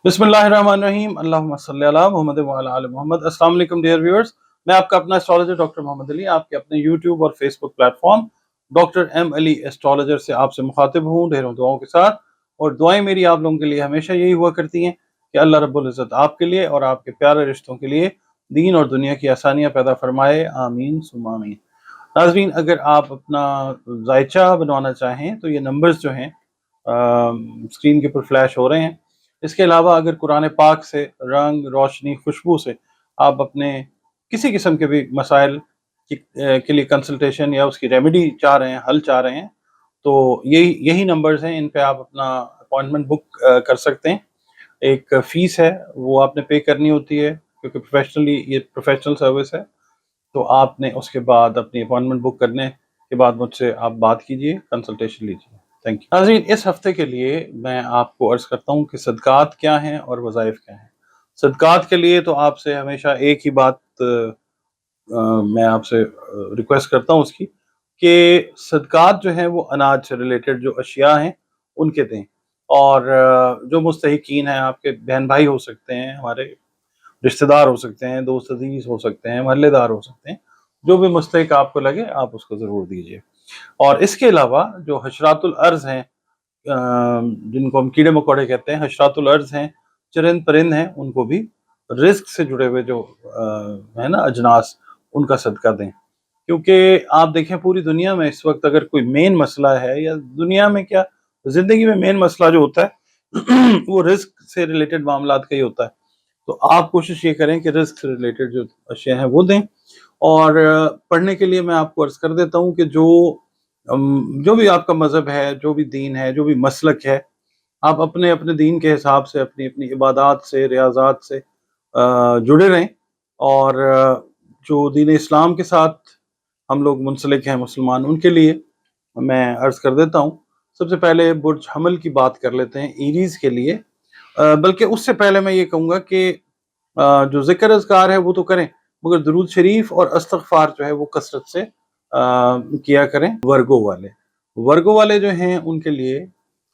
बिस्मिल्लाहिर्रहमानिर्रहीम अल्लाहुम्मा सल्ली अला मुहम्मद व अला आलि मोहम्मद। अस्सलाम वालेकुम डियर व्यूअर्स, मैं आपका अपना एस्ट्रोलॉजर डॉक्टर मोहम्मद अली आपके अपने यूट्यूब और Facebook platform doctor M Ali astrologer से आपसे मुखातिब हूँ ढेरों दुआओं के साथ। और दुआएं मेरी आप लोगों के लिए हमेशा यही हुआ करती हैं कि अल्लाह रब्बुल इज़्ज़त आपके लिए और आपके प्यारे रिश्तों के लिए दीन और दुनिया की आसानियाँ पैदा फरमाए, आमीन सुम्मा आमीन। नाज़रीन, अगर आप अपना जायचा बनवाना चाहें तो ये नंबर्स जो हैं स्क्रीन के ऊपर फ्लैश हो रहे हैं। इसके अलावा अगर कुरान पाक से रंग, रोशनी, खुशबू से आप अपने किसी किस्म के भी मसाइल के लिए कंसल्टेशन या उसकी रेमेडी चाह रहे हैं, हल चाह रहे हैं, तो यही यही नंबर्स हैं। इन पे आप अपना अपॉइंटमेंट बुक कर सकते हैं। एक फ़ीस है, वो आपने पे करनी होती है क्योंकि ये प्रोफेशनल सर्विस है। तो आपने उसके बाद अपनी अपॉइंटमेंट बुक करने के बाद मुझसे आप बात कीजिए, कंसल्टेशन लीजिए। Thank you. नाज़रीन, इस हफ्ते के लिए मैं आपको अर्ज़ करता हूँ कि सदक़ात क्या हैं और वज़ाइफ क्या हैं। सदक़ात के लिए तो आपसे हमेशा एक ही बात मैं आपसे रिक्वेस्ट करता हूँ उसकी कि सदक़ात जो हैं वो अनाज से रिलेटेड जो अशिया हैं उनके दें। और जो मुस्तहिक़ीन हैं, आपके बहन भाई हो सकते हैं, हमारे रिश्तेदार हो सकते हैं, दोस्त अजीज हो सकते हैं, महल्लेदार हो सकते हैं, जो भी मुस्तहिक आपको लगे आप उसको ज़रूर दीजिए। और इसके अलावा जो हशरातुल अर्ज़ हैं, जिनको हम कीड़े मकोड़े कहते हैं, हशरातुल अर्ज़ हैं, चरिंद परिंद हैं, उनको भी रिस्क से जुड़े हुए जो है ना अजनास, उनका सदका दें। क्योंकि आप देखें पूरी दुनिया में इस वक्त अगर कोई मेन मसला है, या दुनिया में क्या ज़िंदगी में मेन मसला जो होता है वो रिस्क से रिलेटेड मामलात का ही होता है। तो आप कोशिश ये करें कि रिस्क से रिलेटेड जो अशिया हैं वो दें। और पढ़ने के लिए मैं आपको अर्ज़ कर देता हूँ कि जो भी आपका मज़हब है, जो भी दीन है, जो भी मसलक है, आप अपने अपने दीन के हिसाब से अपनी अपनी इबादात से, रियाज़ात से जुड़े रहें। और जो दीन इस्लाम के साथ हम लोग मुंसलिक हैं मुसलमान, उनके लिए मैं अर्ज़ कर देता हूँ। सबसे पहले बुर्ज हमल की बात कर लेते हैं ईरीज़ के लिए। बल्कि उससे पहले मैं ये कहूँगा कि जो ज़िक्र अज़कार है वो तो करें, मगर दुरूद शरीफ और इस्तग़फ़ार जो है वो कसरत से किया करें। वर्गों वाले जो हैं उनके लिए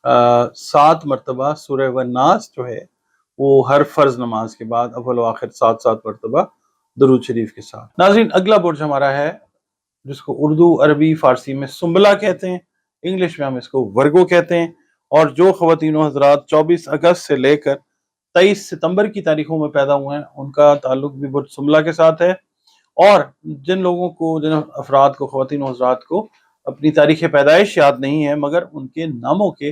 7 मरतबा सूरह वन्नास जो है वो हर फ़र्ज़ नमाज के बाद अव्वल व आखिर 7-7 मरतबा दुरूद शरीफ के साथ। नाज़रीन, अगला बुर्ज हमारा है जिसको उर्दू, अरबी, फ़ारसी में सुंबला कहते हैं, इंग्लिश में हम इसको वर्गो कहते हैं। और जो ख़वातीन व हज़रात 24 अगस्त से लेकर 23 सितंबर की तारीखों में पैदा हुए हैं, उनका ताल्लुक भी बुर्ज सुंबला के साथ है। और जिन अफराद को, ख़वातीन व हज़रात को अपनी तारीख़ पैदाइश याद नहीं है, मगर उनके नामों के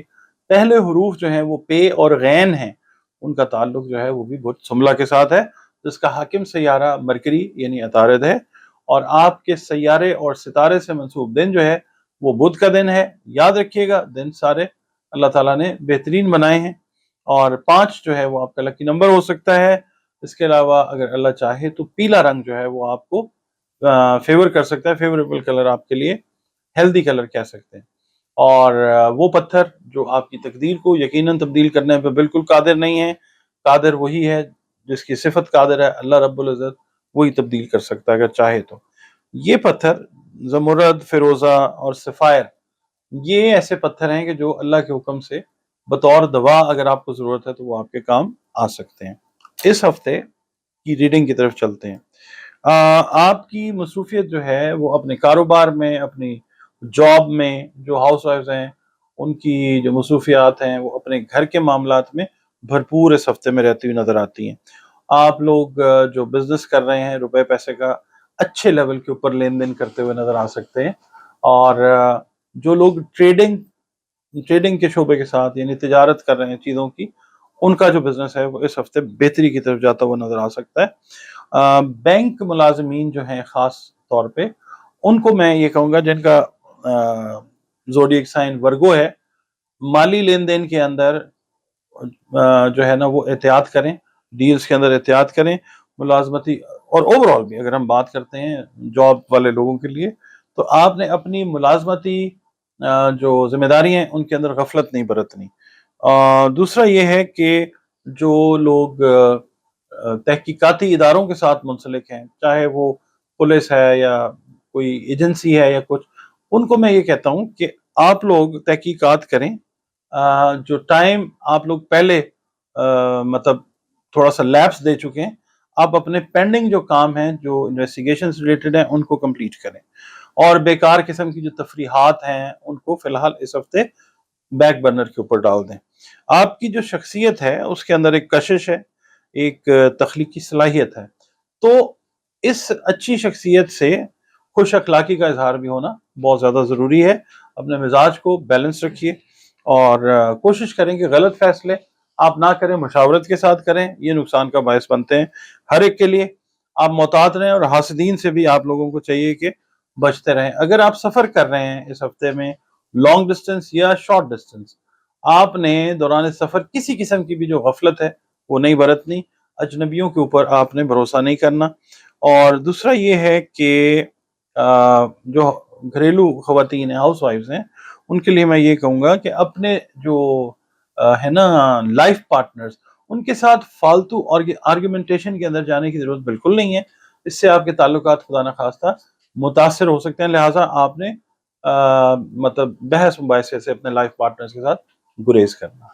पहले हुरूफ जो हैं वो पे और गैन हैं, उनका ताल्लुक जो है वो भी बुर्ज सुंबला के साथ है। जिसका हाकिम सैयारा मरकरी यानी अतारद है। और आपके सैयारे और सितारे से मंसूब दिन जो है वो बुध का दिन है। याद रखिएगा, दिन सारे अल्लाह ताला ने बेहतरीन बनाए हैं। और 5 जो है वो आपका लकी नंबर हो सकता है। इसके अलावा अगर अल्लाह चाहे तो पीला रंग जो है वो आपको फेवर कर सकता है, फेवरेबल कलर आपके लिए, हेल्दी कलर कह सकते हैं। और वो पत्थर जो आपकी तकदीर को यकीनन तब्दील करने पर बिल्कुल कादिर नहीं है, कादिर वही है जिसकी सिफत कादिर है, अल्लाह रब्बुल इज़्ज़त वही तब्दील कर सकता है अगर चाहे तो। ये पत्थर ज़मुरद, फ़िरोज़ा और सफ़ायर, ये ऐसे पत्थर हैं कि जो अल्लाह के हुक्म से बतौर दवा अगर आपको ज़रूरत है तो वो आपके काम आ सकते हैं। इस हफ्ते की रीडिंग की तरफ चलते हैं। आपकी मसरूफियत जो है वो अपने कारोबार में, अपनी जॉब में, जो हाउस वाइफ्स हैं उनकी जो मसरूफियात हैं वो अपने घर के मामलात में भरपूर इस हफ्ते में रहती हुई नज़र आती हैं। आप लोग जो बिज़नेस कर रहे हैं, रुपए पैसे का अच्छे लेवल के ऊपर लेन देन करते हुए नज़र आ सकते हैं। और जो लोग ट्रेडिंग ट्रेडिंग के शोबे के साथ यानी तिजारत कर रहे हैं चीज़ों की, उनका जो बिज़नेस है वो इस हफ्ते बेहतरी की तरफ जाता हुआ नज़र आ सकता है। बैंक मुलाज़मीन जो हैं ख़ास तौर पे, उनको मैं ये कहूँगा जिनका ज़ोडिएक साइन वर्गो है, माली लेन देन के अंदर जो है ना वो एहतियात करें, डील्स के अंदर एहतियात करें। मुलाजमती और ओवरऑल भी अगर हम बात करते हैं जॉब वाले लोगों के लिए, तो आपने अपनी मुलाजमती जो जिम्मेदारी हैं उनके अंदर गफलत नहीं बरतनी। दूसरा ये है कि जो लोग तहकीकाती इदारों के साथ मुंसलिक हैं, चाहे वो पुलिस है या कोई एजेंसी है या कुछ, उनको मैं ये कहता हूँ कि आप लोग तहकीकात करें। जो टाइम आप लोग पहले مطلب تھوڑا سا لیپس دے چکے ہیں، آپ اپنے پینڈنگ جو کام ہیں، جو انویسٹیگیشن سے ریلیٹڈ ہیں، ان کو کمپلیٹ کریں، اور بیکار قسم کی جو تفریحات ہیں ان کو فی الحال اس ہفتے بیک برنر کے اوپر ڈال دیں۔ آپ کی جو شخصیت ہے اس کے اندر ایک کشش ہے، ایک تخلیقی صلاحیت ہے، تو اس اچھی شخصیت سے خوش اخلاقی کا اظہار بھی ہونا بہت زیادہ ضروری ہے۔ اپنے مزاج کو بیلنس رکھیے اور کوشش کریں کہ غلط فیصلے آپ نہ کریں، مشاورت کے ساتھ کریں، یہ نقصان کا باعث بنتے ہیں ہر ایک کے لیے۔ آپ محتاط رہیں، اور حاسدین سے بھی آپ لوگوں کو چاہیے کہ بچتے رہیں۔ اگر آپ سفر کر رہے ہیں اس ہفتے میں لانگ ڈسٹنس یا شارٹ ڈسٹنس، آپ نے دوران سفر کسی قسم کی بھی جو غفلت ہے وہ نہیں برتنی، اجنبیوں کے اوپر آپ نے بھروسہ نہیں کرنا۔ اور دوسرا یہ ہے کہ جو گھریلو خواتین ہیں، ہاؤس وائفز ہیں، ان کے لیے میں یہ کہوں گا کہ اپنے جو ہے نا لائف پارٹنرز، ان کے ساتھ فالتو آرگیومنٹیشن کے اندر جانے کی ضرورت بالکل نہیں ہے، اس سے آپ کے تعلقات خدا نخواستہ متاثر ہو سکتے ہیں۔ لہٰذا آپ نے مطلب بحث مباحثے سے اپنے لائف پارٹنرز کے ساتھ گریز کرنا۔